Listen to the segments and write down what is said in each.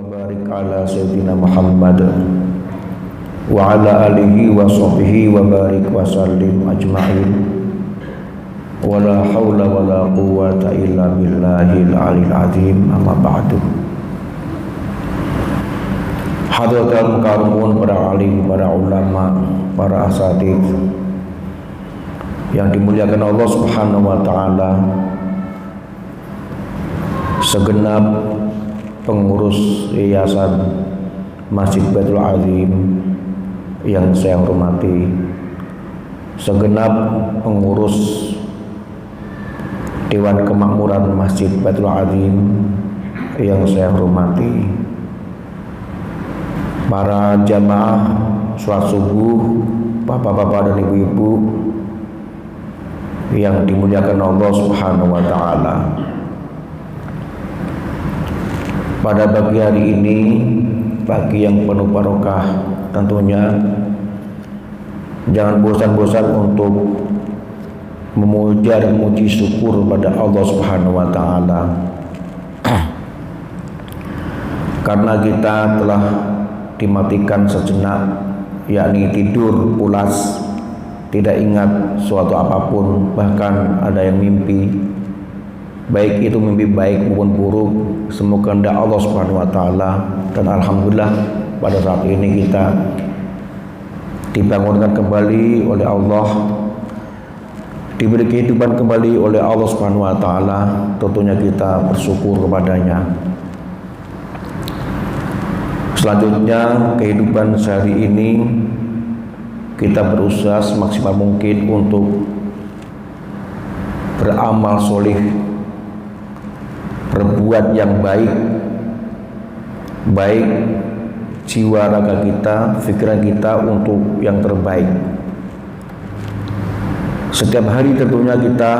barik ala sayyidina Muhammad wa ala alihi wa sahbihi wa barik wa sallim ajma'in. Wala haula wala quwwata illa billahil aliyil azim. Amma ba'du. Hadratul mukarramun, para alim, para ulama, para asatidz yang dimuliakan Allah Subhanahu wa taala, segenap pengurus Yayasan Masjid Baitul Azim yang saya hormati, segenap pengurus Dewan Kemakmuran Masjid Baitul Azim yang saya hormati, para jamaah sholat subuh, bapak-bapak dan ibu-ibu yang dimuliakan Allah Subhanahu wa taala. Pada pagi hari ini, pagi yang penuh barokah, tentunya jangan bosan-bosan untuk memuja dan memuji syukur pada Allah Subhanahu wa taala. Karena kita telah dimatikan sejenak, yakni tidur pulas, tidak ingat suatu apapun, bahkan ada yang mimpi, baik itu mimpi baik maupun buruk, semoga kehendak Allah Subhanahu wa taala. Dan alhamdulillah pada saat ini kita dibangunkan kembali oleh Allah, diberi kehidupan kembali oleh Allah Subhanahu wa taala. Tentunya kita bersyukur kepadanya. Selanjutnya, kehidupan sehari ini kita berusaha semaksimal mungkin untuk beramal solih, berbuat yang baik jiwa raga kita, pikiran kita untuk yang terbaik. Setiap hari tentunya kita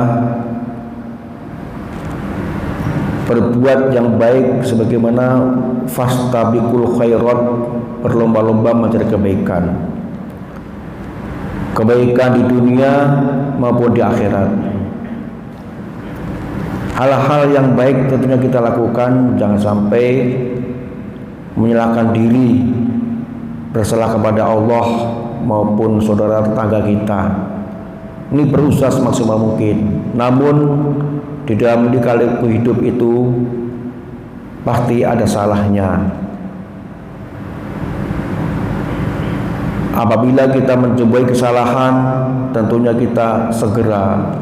berbuat yang baik, sebagaimana fastabiqul khairat, berlomba-lomba mencari kebaikan di dunia maupun di akhirat. Hal-hal yang baik tentunya kita lakukan, jangan sampai menyalahkan diri, bersalah kepada Allah maupun saudara tetangga kita. Ini berusaha semaksimal mungkin. Namun di dalam lika-liku hidup itu pasti ada salahnya. Apabila kita menjumpai kesalahan, tentunya kita segera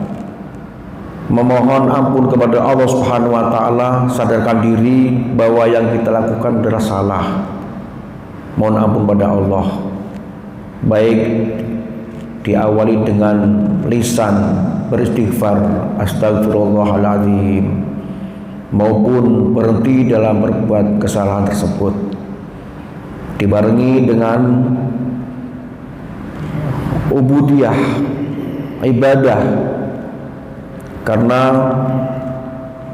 memohon ampun kepada Allah Subhanahu wa taala, sadarkan diri bahwa yang kita lakukan adalah salah. Mohon ampun pada Allah. Baik diawali dengan lisan beristighfar, astagfirullahaladzim, maupun berhenti dalam berbuat kesalahan tersebut, dibarengi dengan ubudiyah, ibadah. Karena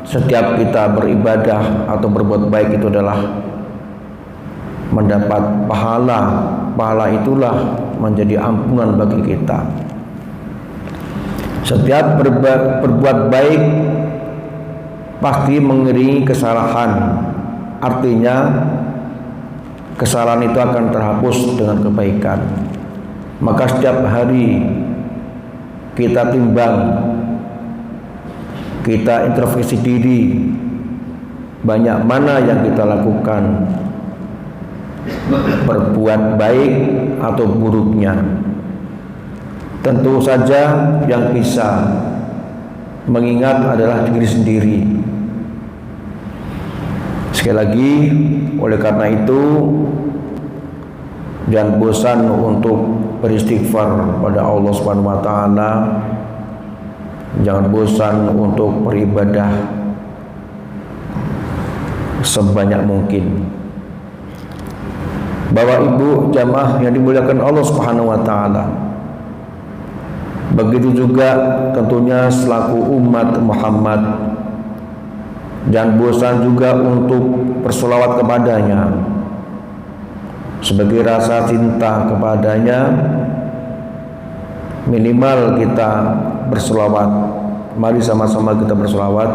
setiap kita beribadah atau berbuat baik itu adalah mendapat pahala. Pahala itulah menjadi ampunan bagi kita. Setiap berbuat baik pasti mengiringi kesalahan. Artinya kesalahan itu akan terhapus dengan kebaikan. Maka setiap hari kita timbang, kita introspeksi diri, banyak mana yang kita lakukan berbuat baik atau buruknya. Tentu saja yang bisa mengingat adalah diri sendiri. Sekali lagi, oleh karena itu jangan bosan untuk beristighfar pada Allah Subhanahu wa taala. Jangan bosan untuk beribadah sebanyak mungkin. Bapak Ibu jamaah yang dimuliakan Allah Subhanahu wa taala, begitu juga tentunya selaku umat Muhammad, jangan bosan juga untuk bersolawat kepadanya sebagai rasa cinta kepadanya. Minimal kita bersolawat. Mari sama-sama kita bersolawat.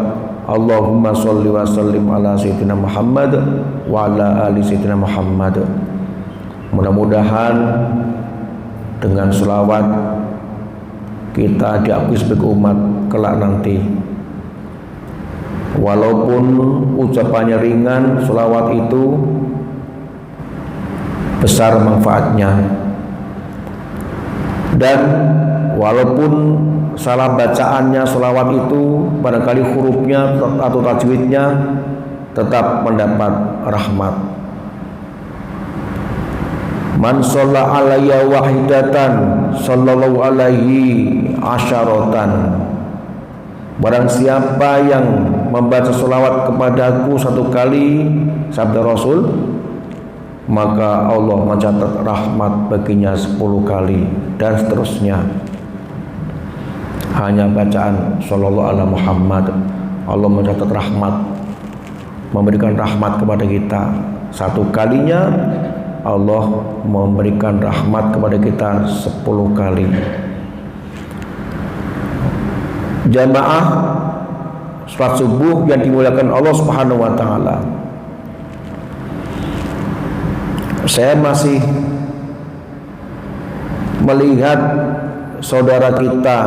Allahumma sholli wa sallim ala sayyidina Muhammad wa ala ali sayyidina Muhammad. Mudah-mudahan dengan selawat kita diakui sebagai umat kelak nanti. Walaupun ucapannya ringan, selawat itu besar manfaatnya. Dan walaupun salah bacaannya selawat itu, barangkali hurufnya atau tajwidnya, tetap mendapat rahmat. Man shalla alayya wahidatan sallallahu alaihi asyaratan. Barang siapa yang membaca selawat kepadaku satu kali, sabda Rasul, maka Allah mencatat rahmat baginya 10 kali, dan seterusnya. Hanya bacaan sallallahu alaihi Muhammad, Allah mencatat rahmat, memberikan rahmat kepada kita. Satu kalinya Allah memberikan rahmat kepada kita 10 kali. Jamaah salat subuh yang dimuliakan Allah Subhanahu wa taala. Saya masih melihat saudara kita,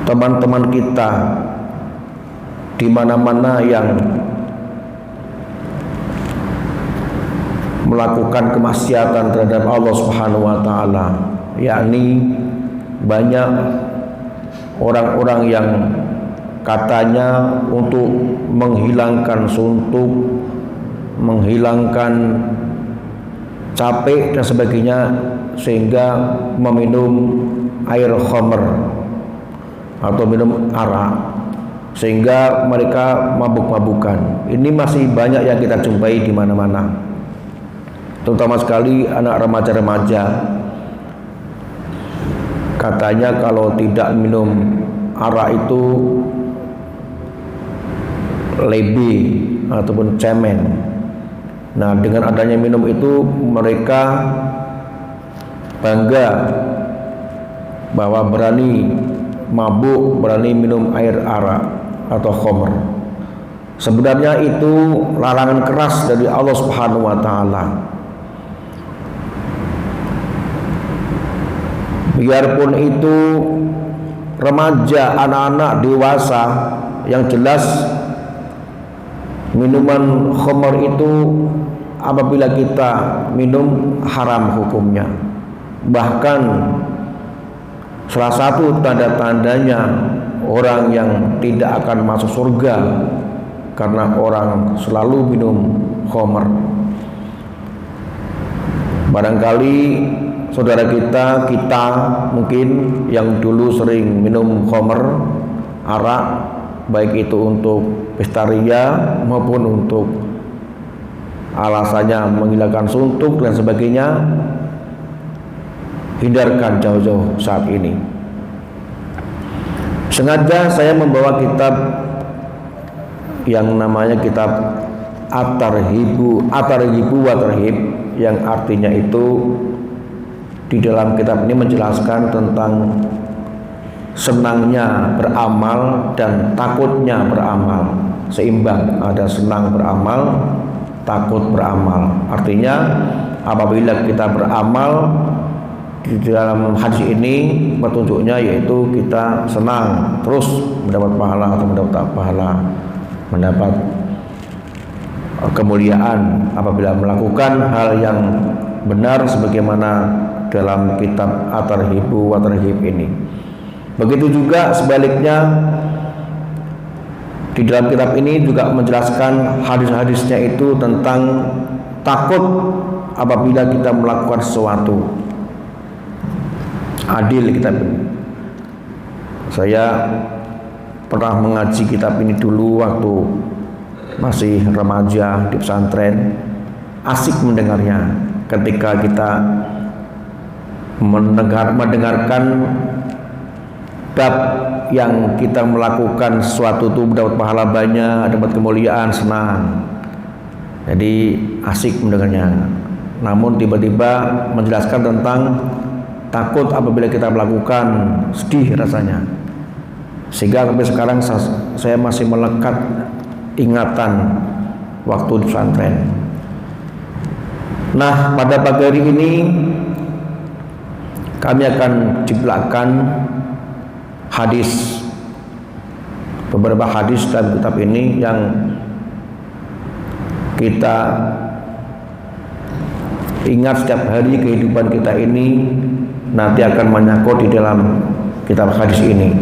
teman-teman kita di mana-mana yang melakukan kemaksiatan terhadap Allah Subhanahu wa taala, yakni banyak orang-orang yang katanya untuk menghilangkan suntuk, menghilangkan capek dan sebagainya, sehingga meminum air khamr atau minum arak sehingga mereka mabuk-mabukan. Ini masih banyak yang kita jumpai di mana-mana, terutama sekali anak remaja-remaja. Katanya kalau tidak minum arak itu lebe ataupun cemen. Nah, dengan adanya minum itu mereka bangga bahwa berani mabuk, berani minum air arak atau khamr. Sebenarnya itu larangan keras dari Allah Subhanahu wa taala. Biarpun itu remaja, anak-anak, dewasa, yang jelas minuman khamr itu apabila kita minum haram hukumnya. Bahkan salah satu tanda-tandanya orang yang tidak akan masuk surga karena orang selalu minum khamr. Barangkali saudara kita mungkin yang dulu sering minum khamr, arak, baik itu untuk pestaria maupun untuk alasannya menghilangkan suntuk dan sebagainya, hindarkan jauh-jauh saat ini. Sengaja saya membawa kitab yang namanya kitab At-Targhibu wa Tarhib, yang artinya itu di dalam kitab ini menjelaskan tentang senangnya beramal dan takutnya beramal, seimbang, ada senang beramal, takut beramal. Artinya apabila kita beramal, di dalam hadis ini petunjuknya yaitu kita senang terus mendapat pahala atau mendapat kemuliaan apabila melakukan hal yang benar sebagaimana dalam kitab At-Targhibu wa Tarhib ini. Begitu juga sebaliknya, di dalam kitab ini juga menjelaskan hadis-hadisnya itu tentang takut apabila kita melakukan sesuatu. Adil kitab ini. Saya pernah mengaji kitab ini dulu waktu masih remaja di pesantren. Asik mendengarnya ketika kita mendengarkan bab yang kita melakukan sesuatu itu mendapat pahala banyak, dapat kemuliaan, senang. Jadi asik mendengarnya. Namun tiba-tiba menjelaskan tentang takut apabila kita melakukan, sedih rasanya. Sehingga sampai sekarang saya masih melekat ingatan waktu di pesantren. Nah, pada pagi hari ini kami akan jiplakkan hadis, beberapa hadis dalam kitab ini yang kita ingat setiap hari kehidupan kita ini nanti akan menyangkut di dalam kitab hadis ini.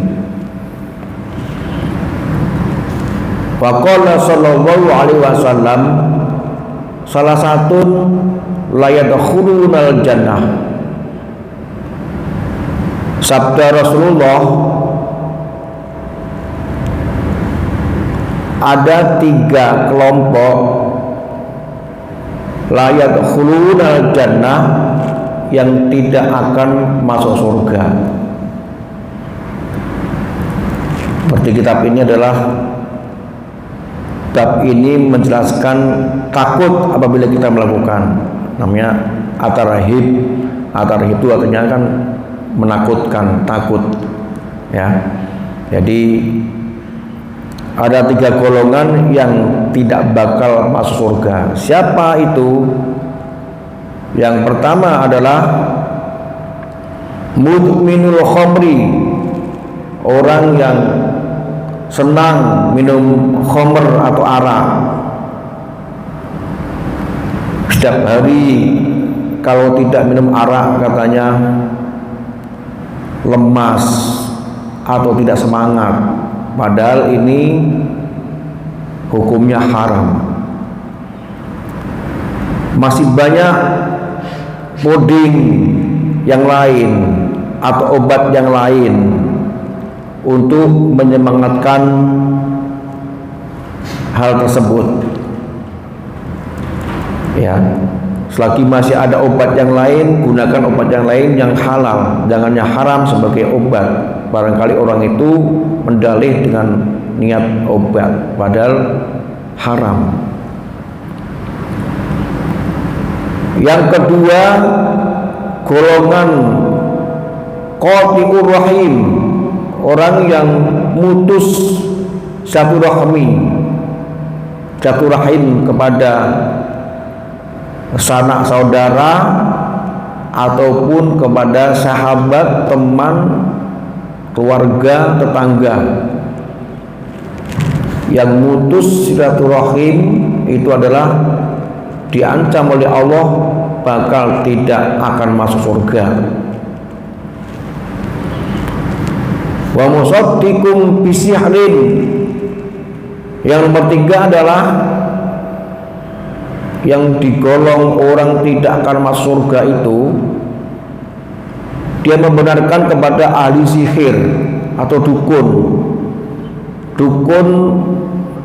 Wa qala sallallahu alaihi wasallam, salah satu la yadkhulunal jannah. Sabda Rasulullah, ada 3 kelompok la yadkhulunal jannah yang tidak akan masuk surga. Seperti kitab ini adalah kitab ini menjelaskan takut apabila kita melakukan, namanya at-tarhib. At-tarhib itu artinya kan menakutkan, takut ya. Jadi ada 3 golongan yang tidak bakal masuk surga. Siapa itu? Yang pertama adalah mudminul khamri, orang yang senang minum khamr atau arak. Setiap hari kalau tidak minum arak katanya lemas atau tidak semangat, padahal ini hukumnya haram. Masih banyak puding yang lain atau obat yang lain untuk menyemangatkan hal tersebut ya. Selagi masih ada obat yang lain, gunakan obat yang lain yang halal, jangan yang haram sebagai obat. Barangkali orang itu mendalih dengan niat obat padahal haram. Yang kedua, golongan qati'ur rahim, orang yang mutus silaturahim kepada sanak saudara ataupun kepada sahabat, teman, keluarga, tetangga. Yang mutus silaturahim itu adalah diancam oleh Allah bakal tidak akan masuk surga. Wa musaddiqum bisihrin. Yang nomor 3 adalah yang digolong orang tidak akan masuk surga itu, dia membenarkan kepada ahli sihir atau dukun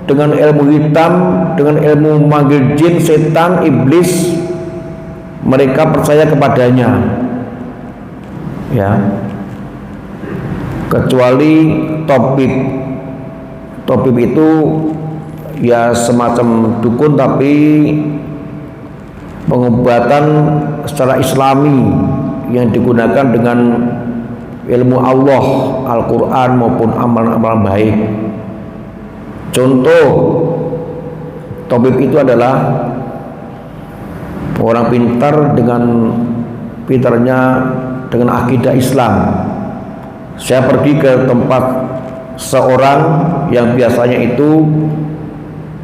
dengan ilmu hitam, dengan ilmu manggil jin, setan, iblis. Mereka percaya kepadanya ya, kecuali tabib itu ya semacam dukun tapi pengobatan secara islami yang digunakan dengan ilmu Allah, Al-Quran maupun amalan-amalan baik. Contoh tabib itu adalah orang pintar dengan akidah Islam. Saya pergi ke tempat seorang yang biasanya itu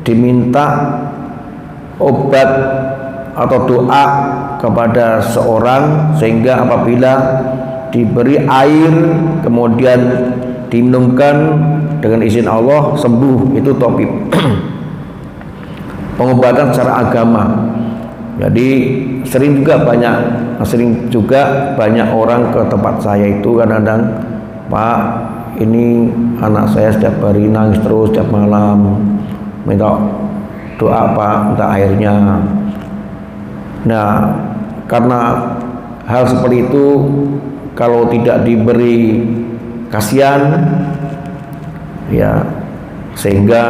diminta obat atau doa kepada seorang, sehingga apabila diberi air kemudian diminumkan dengan izin Allah sembuh, itu tabib. Pengobatan secara agama. Jadi sering juga banyak orang ke tempat saya itu kadang-kadang, Pak, ini anak saya setiap hari nangis terus setiap malam, minta doa Pak, minta airnya. Nah, karena hal seperti itu kalau tidak diberi kasihan ya, sehingga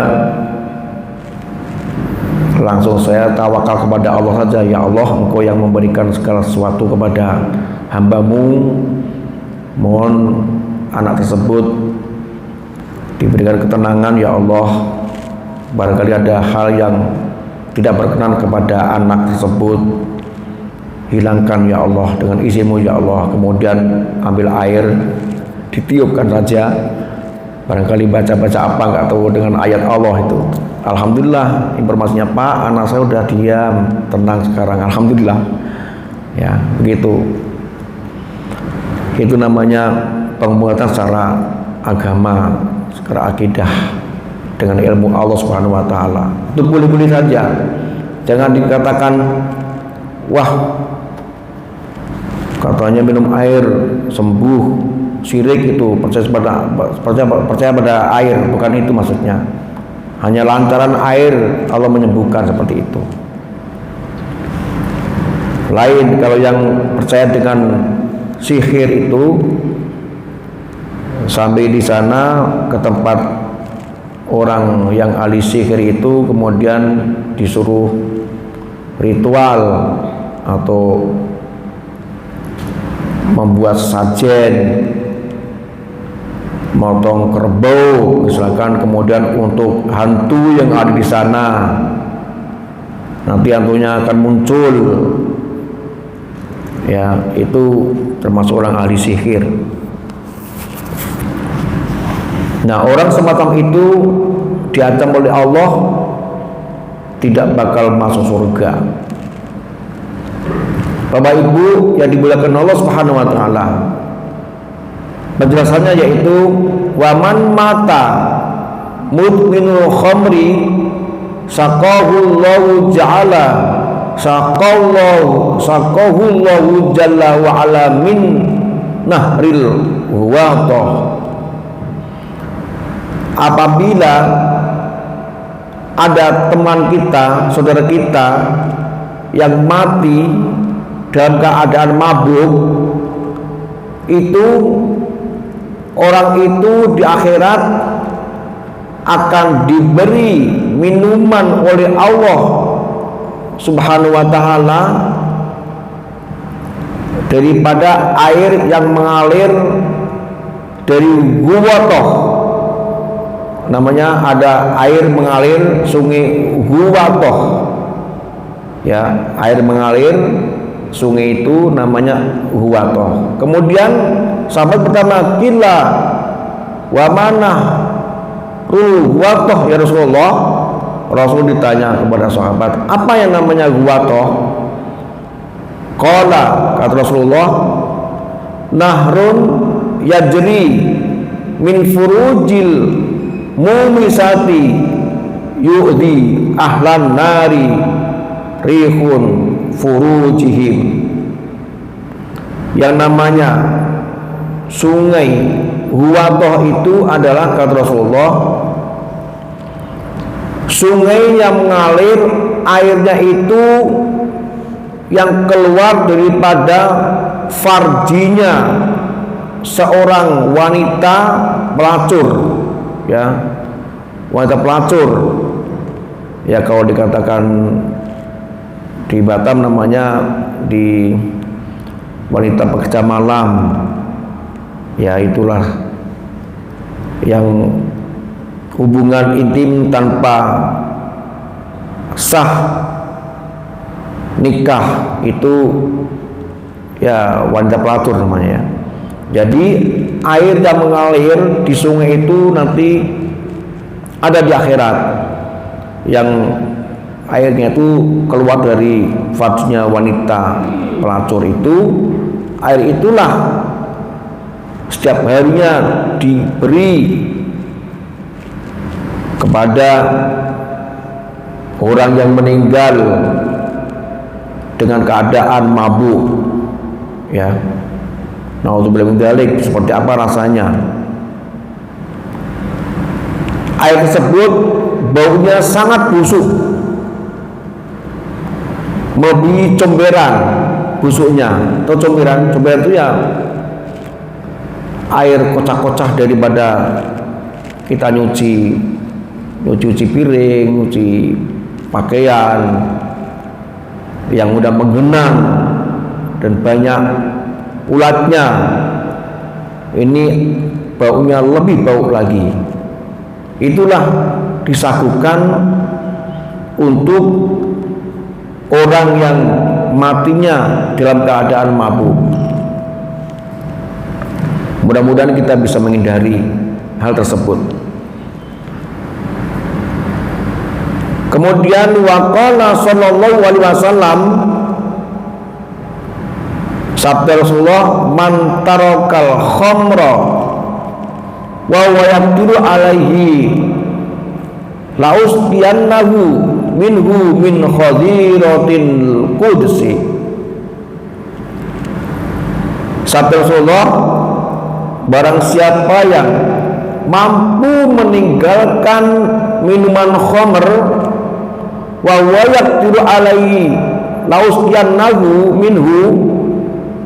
langsung saya tawakal kepada Allah saja. Ya Allah, Engkau yang memberikan segala sesuatu kepada hamba-Mu, mohon anak tersebut diberikan ketenangan ya Allah. Barangkali ada hal yang tidak berkenan kepada anak tersebut, hilangkan ya Allah dengan izin-Mu ya Allah. Kemudian ambil air, ditiupkan saja. Barangkali baca-baca apa nggak tahu dengan ayat Allah itu. Alhamdulillah, informasinya Pak, anak saya udah diam, tenang sekarang. Alhamdulillah. Ya, begitu. Itu namanya penguatan secara agama, secara akidah dengan ilmu Allah Subhanahu wa taala. Itu boleh-boleh saja. Jangan dikatakan wah, katanya minum air sembuh, syirik itu, percaya pada air, bukan itu maksudnya. Hanya lantaran air Allah menyembuhkan, seperti itu. Lain kalau yang percaya dengan sihir itu, sampai di sana ke tempat orang yang ahli sihir itu, kemudian disuruh ritual atau membuat sajen, motong kerbau misalkan, kemudian untuk hantu yang ada di sana, nanti hantunya akan muncul, ya itu termasuk orang ahli sihir. Nah, orang semacam itu diancam oleh Allah tidak bakal masuk surga. Bapak Ibu yang dimuliakan Allah Subhanahu wa taala, penjelasannya yaitu waman mata mudminul khamri saqahullahu ja'ala saqahullahu jalla wa ala min nahril huwatoh. Apabila ada teman kita, saudara kita yang mati dalam keadaan mabuk, itu orang itu di akhirat akan diberi minuman oleh Allah Subhanahu wa taala daripada air yang mengalir dari Huwatoh. Namanya ada air mengalir sungai Huwatoh, ya, air mengalir sungai itu namanya Huwatoh. Kemudian sahabat pertama, kila wa mana Huwatoh ya Rasulullah. Rasul ditanya kepada sahabat, apa yang namanya Huwatoh? Qala, kata Rasulullah, nahrun yajri min furujil mumisati yu'di ahlan nari rihun furujihim. Yang namanya sungai Huwatoh itu adalah, kata Rasulullah, sungai yang mengalir airnya itu yang keluar daripada farjinya seorang wanita pelacur, ya, wanita pelacur, ya, kalau dikatakan di Batam namanya di wanita pekerja malam, ya itulah yang hubungan intim tanpa sah nikah, itu ya wanita pelacur namanya, ya. Jadi air yang mengalir di sungai itu nanti ada di akhirat, yang airnya itu keluar dari farjnya wanita pelacur itu. Air itulah setiap harinya diberi kepada orang yang meninggal dengan keadaan mabuk, ya. Nauzubillah min dzalik, seperti apa rasanya? Air tersebut baunya sangat busuk, melebihi comberan busuknya. Atau comberan itu ya air kocah-kocah daripada kita nyuci piring, nyuci pakaian yang udah menggenang dan banyak ulatnya. Ini baunya lebih bau lagi. Itulah disakukan untuk orang yang matinya dalam keadaan mabuk. Mudah-mudahan kita bisa menghindari hal tersebut. Kemudian waqala sallallahu alaihi wasallam, sabda Rasulullah, man tarakal khamra wa huwa yaqdiru alaihi lausdiyannahu minhu min khadiratil qudsi. Sabda Rasulullah, barang siapa yang mampu meninggalkan minuman khamr wa huwa yaqdiru alaihi lausdiyannahu minhu,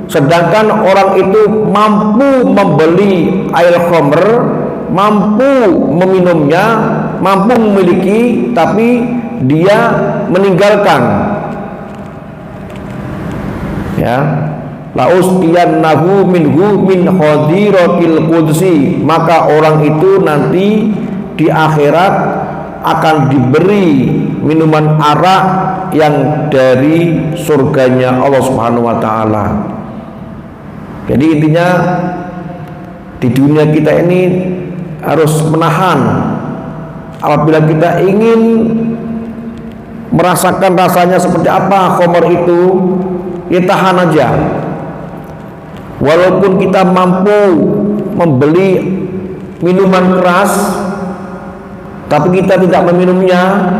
sedangkan orang itu mampu membeli air khamr, mampu meminumnya, mampu memiliki, tapi dia meninggalkan, ya, lausdiyannahu minhu min khadiratil qudsi, maka orang itu nanti di akhirat akan diberi minuman arak yang dari surganya Allah Subhanahu wa taala. Jadi intinya di dunia kita ini harus menahan. Apabila kita ingin merasakan rasanya seperti apa khamr itu, ya tahan aja. Walaupun kita mampu membeli minuman keras, tapi kita tidak meminumnya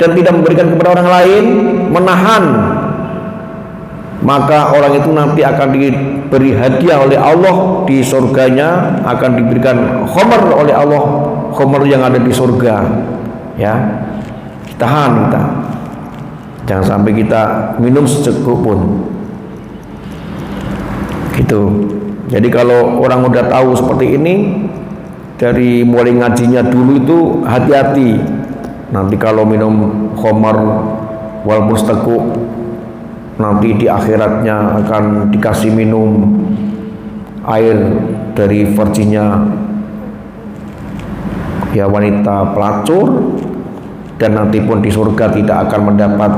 dan tidak memberikan kepada orang lain, menahan, maka orang itu nanti akan diberi hadiah oleh Allah di surganya, akan diberikan khamr oleh Allah, khamr yang ada di surga, ya. Tahan kita, jangan sampai kita minum secukupnya pun, gitu. Jadi kalau orang udah tahu seperti ini, dari mulai ngajinya dulu itu hati-hati. Nanti kalau minum khamr wal mustaqu, nanti di akhiratnya akan dikasih minum air dari virginnya, ya, wanita pelacur, dan nanti pun di surga tidak akan mendapat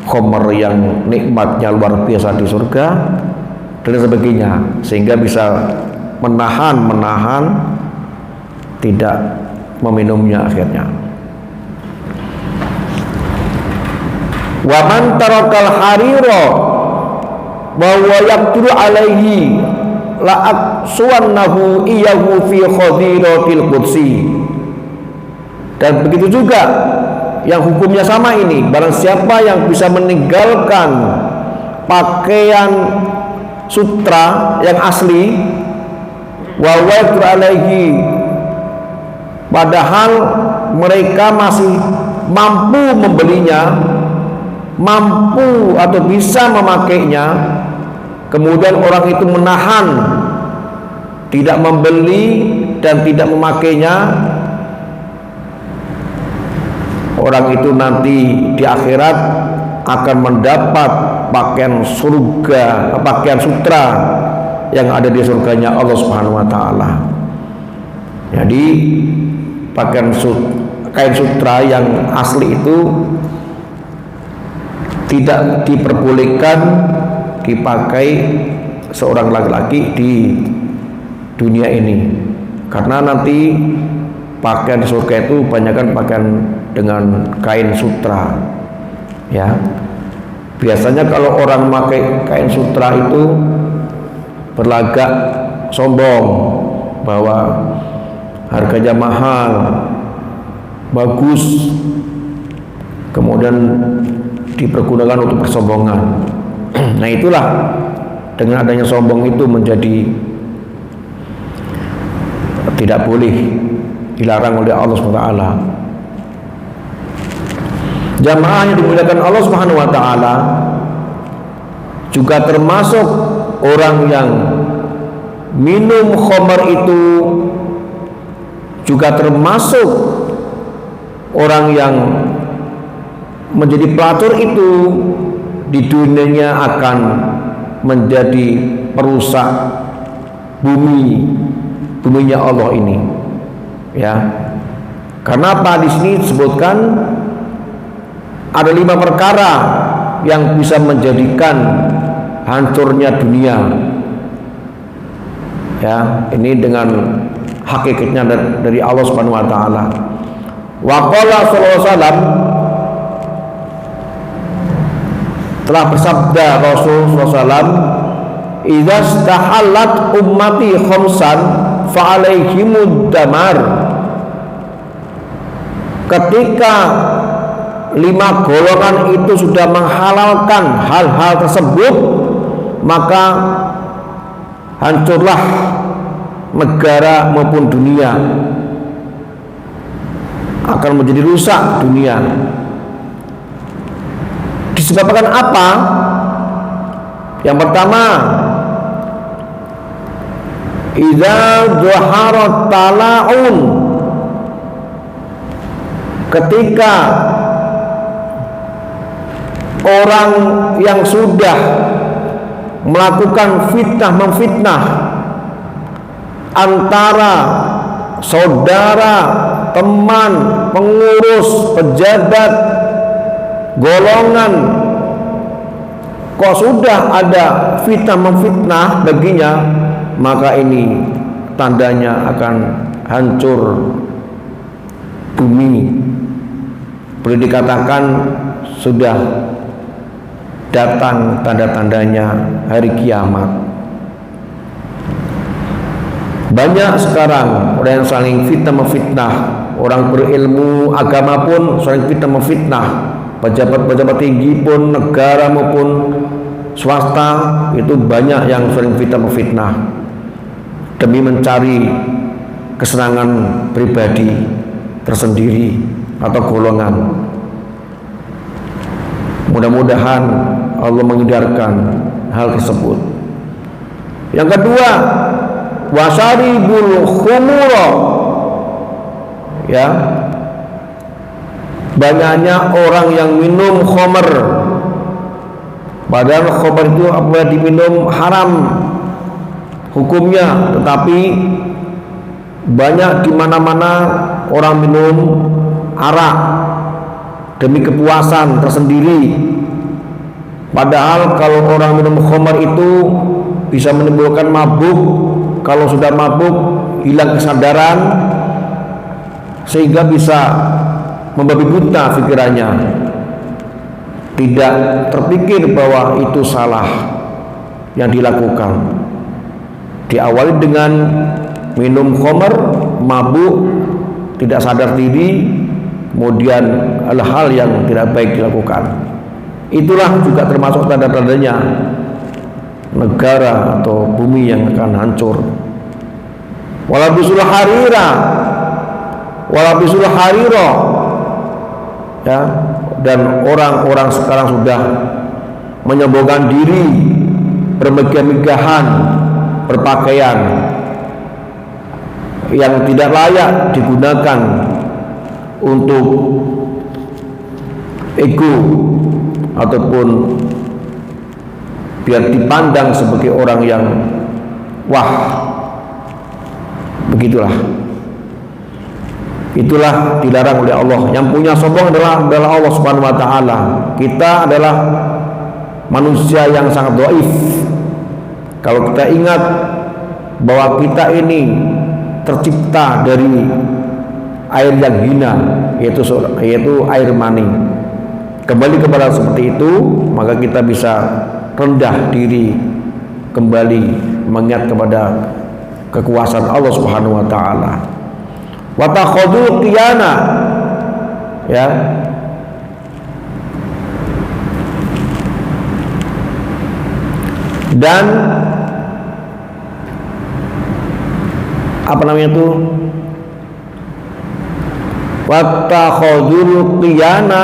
khamr yang nikmatnya luar biasa di surga dan sebagainya, sehingga bisa menahan tidak meminumnya akhirnya. Wa man tarakal harira wa huwa yaqdiru alaihi la aqsuwannahu iyahu fi khadiratil qudsi. Dan begitu juga yang hukumnya sama ini, barang siapa yang bisa meninggalkan pakaian sutra yang asli, wa huwa yaqdiru alaihi, padahal mereka masih mampu membelinya, mampu atau bisa memakainya, kemudian orang itu menahan tidak membeli dan tidak memakainya, orang itu nanti di akhirat akan mendapat pakaian surga, pakaian sutra yang ada di surganya Allah Subhanahu wa taala. Jadi kain sutra yang asli itu tidak diperbolehkan dipakai seorang laki-laki di dunia ini, karena nanti pakaian surga itu banyakkan pakaian dengan kain sutra, ya. Biasanya kalau orang memakai kain sutra itu berlagak sombong bahwa harganya mahal, bagus, kemudian dipergunakan untuk persombongan. Nah itulah, dengan adanya sombong itu menjadi tidak boleh, dilarang oleh Allah SWT. Jamaah yang dimuliakan Allah Subhanahu wa taala juga termasuk orang yang minum khamr itu, juga termasuk orang yang menjadi pelacur itu di dunianya akan menjadi perusak buminya Allah ini, ya. Karena apa? Di sini disebutkan ada 5 perkara yang bisa menjadikan hancurnya dunia. Ya, ini dengan hakikatnya dari Allah Subhanahu wa taala. Wa qala sallallahu alaihi wasallam, telah bersabda Rasul sallallahu alaihi wasallam, "Idza stahallat ummati khamsan fa alaihimud damar." Ketika 5 golongan itu sudah menghalalkan hal-hal tersebut, maka hancurlah negara maupun dunia, akan menjadi rusak dunia. Disebabkan apa? Yang pertama, idza dhaharat tala'un, ketika orang yang sudah melakukan memfitnah antara saudara, teman, pengurus, pejabat, golongan, kok sudah ada memfitnah baginya, maka ini tandanya akan hancur bumi. Boleh dikatakan sudah datang tanda-tandanya hari kiamat. Banyak sekarang orang yang saling memfitnah, orang berilmu agama pun saling memfitnah, pejabat-pejabat tinggi pun, negara maupun swasta, itu banyak yang saling memfitnah demi mencari kesenangan pribadi tersendiri atau golongan. Mudah-mudahan Allah menghindarkan hal tersebut. Yang kedua, wasaribul khumura, ya, banyaknya orang yang minum khamr, padahal khamr itu apabila diminum haram hukumnya, tetapi banyak di mana-mana orang minum arak demi kepuasan tersendiri. Padahal kalau orang minum khamr itu bisa menimbulkan mabuk. Kalau sudah mabuk, hilang kesadaran, sehingga bisa membabi buta pikirannya, tidak terpikir bahwa itu salah yang dilakukan. Diawali dengan minum khamr, mabuk, tidak sadar diri, kemudian hal-hal yang tidak baik dilakukan. Itulah juga termasuk tanda-tandanya negara atau bumi yang akan hancur. Walabisul harira, ya, dan orang-orang sekarang sudah menyombongkan diri, bermegah-megahan, berpakaian yang tidak layak digunakan untuk ego ataupun biar dipandang sebagai orang yang wah, begitulah. Itulah dilarang oleh Allah. Yang punya sombong adalah Allah Subhanahu wa taala. Kita adalah manusia yang sangat dhaif. Kalau kita ingat bahwa kita ini tercipta dari air yang hina, yaitu air mani. Kembali kepada seperti itu, maka kita bisa rendah diri, kembali mengingat kepada kekuasaan Allah Subhanahu wa taala. Wa takhudul qiyana, ya, dan apa namanya itu, wa takhudul qiyana,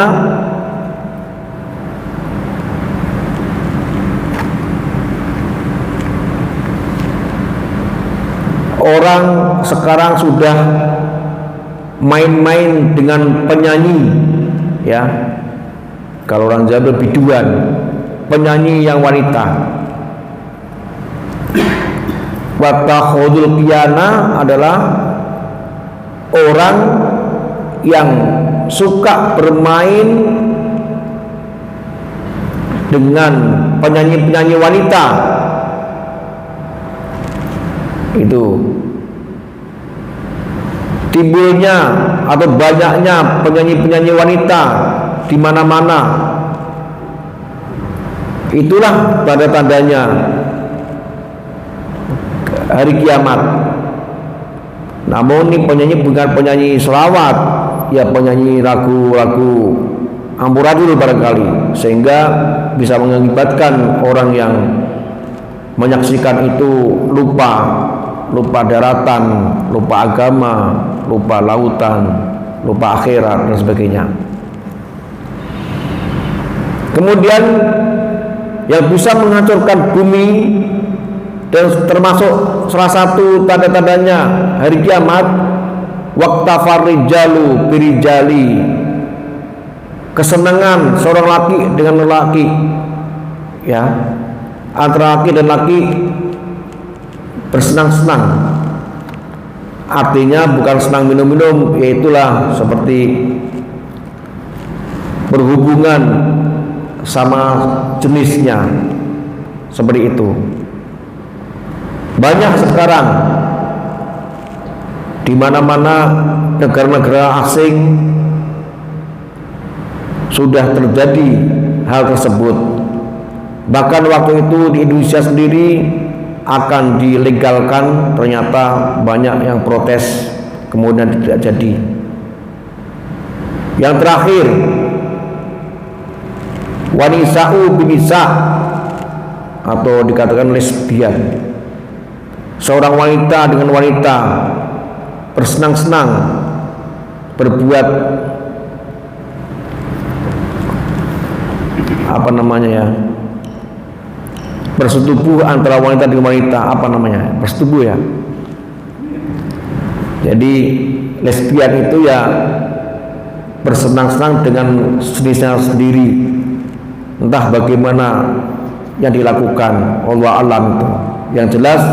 orang sekarang sudah main-main dengan penyanyi, ya. Kalau orang Jawa biduan, penyanyi yang wanita. Wa takhudul qiyana adalah orang yang suka bermain dengan penyanyi-penyanyi wanita. Itu timbulnya atau banyaknya penyanyi-penyanyi wanita di mana-mana. Itulah tanda-tandanya hari kiamat. Namun ini penyanyi bukan penyanyi selawat, ya penyanyi lagu-lagu amburadul barangkali, sehingga bisa mengakibatkan orang yang menyaksikan itu lupa daratan, lupa agama, lupa lautan, lupa akhirat dan sebagainya. Kemudian yang bisa menghancurkan bumi dan termasuk salah satu tanda-tandanya hari kiamat, waqtafar rijalu birijali, kesenangan seorang laki dengan lelaki, ya, antara laki dan laki bersenang-senang. Artinya bukan senang minum-minum, yaitulah seperti berhubungan sama jenisnya, seperti itu. Banyak sekarang di mana-mana negara-negara asing sudah terjadi hal tersebut. Bahkan waktu itu di Indonesia sendiri akan dilegalkan, ternyata banyak yang protes, kemudian tidak jadi. Yang terakhir, wanisa'u binisa, atau dikatakan lesbian. Seorang wanita dengan wanita bersenang-senang, berbuat apa namanya ya, bersetubuh antara wanita dengan wanita, apa namanya, bersetubuh ya. Jadi lesbian itu ya bersenang-senang dengan jenisnya sendiri, entah bagaimana yang dilakukan, Allah alam itu. Yang jelas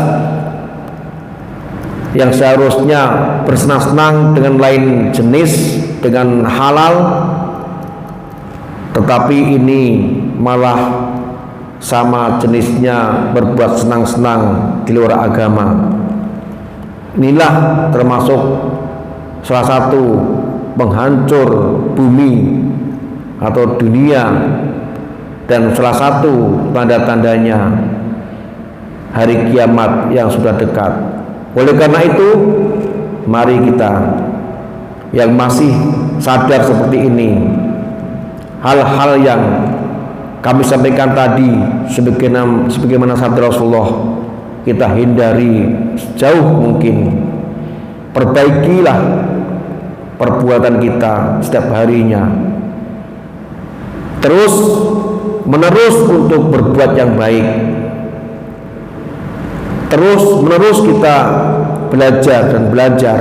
yang seharusnya bersenang-senang dengan lain jenis, dengan halal, tetapi ini malah sama jenisnya berbuat senang-senang di luar agama. Inilah termasuk salah satu penghancur bumi atau dunia, dan salah satu tanda-tandanya hari kiamat yang sudah dekat. Oleh karena itu, mari kita yang masih sadar seperti ini, hal-hal yang kami sampaikan tadi sebagaimana sabda Rasulullah, kita hindari sejauh mungkin. Perbaikilah perbuatan kita setiap harinya, terus menerus untuk berbuat yang baik, terus menerus kita belajar dan belajar.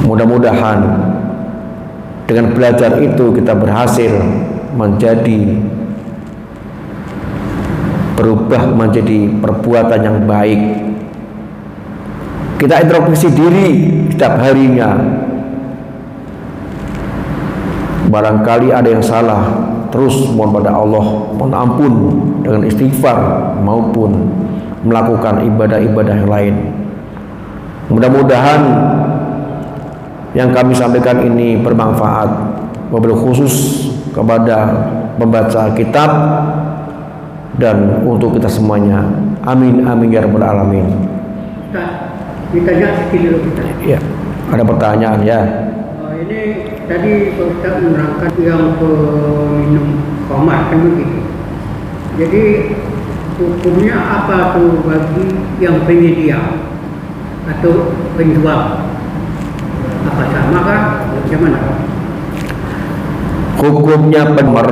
Mudah-mudahan dengan belajar itu kita berhasil berubah menjadi perbuatan yang baik. Kita introspeksi diri setiap harinya. Barangkali ada yang salah, terus mohon pada Allah, mohon ampun dengan istighfar maupun melakukan ibadah-ibadah yang lain. Mudah-mudahan yang kami sampaikan ini bermanfaat, wabil khusus kepada pembaca kitab dan untuk kita semuanya. Amin amin ya rabbal alamin. Ditanya sedikit dulu kita. Ya, ada pertanyaan ya. Ini tadi Ustaz menerangkan yang peminum khamar kan begitu. Jadi hukumnya apa tuh bagi yang penyedia atau penjual? Apa sama kah? Bagaimana? Hukumnya pemer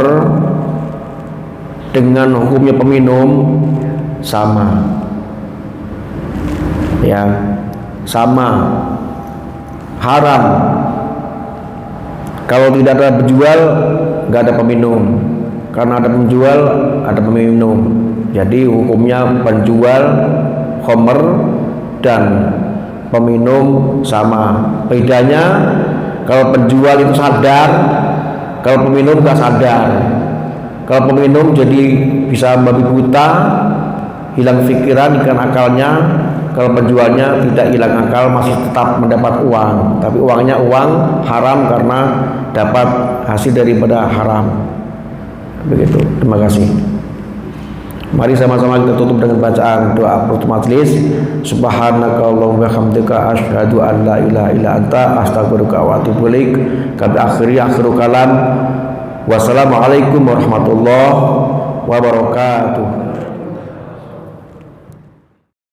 dengan hukumnya peminum sama, ya, sama, haram. Kalau tidak ada penjual, nggak ada peminum. Karena ada penjual, ada peminum. Jadi hukumnya penjual khamr dan peminum sama. Bedanya kalau penjual itu sadar Kalau peminum gak sadar, kalau peminum jadi bisa babi buta, hilang pikiran, ikan akalnya. Kalau penjualnya tidak hilang akal, masih tetap mendapat uang, tapi uangnya uang haram karena dapat hasil daripada haram. Begitu. Terima kasih. Mari sama-sama kita tutup dengan bacaan doa penutup majelis. Subhanakallahumma wa bihamdika asyhadu an la ilaha illa anta astaghfiruka wa atubu ilaik. Kami akhiru kalam. Wassalamualaikum warahmatullahi wabarakatuh.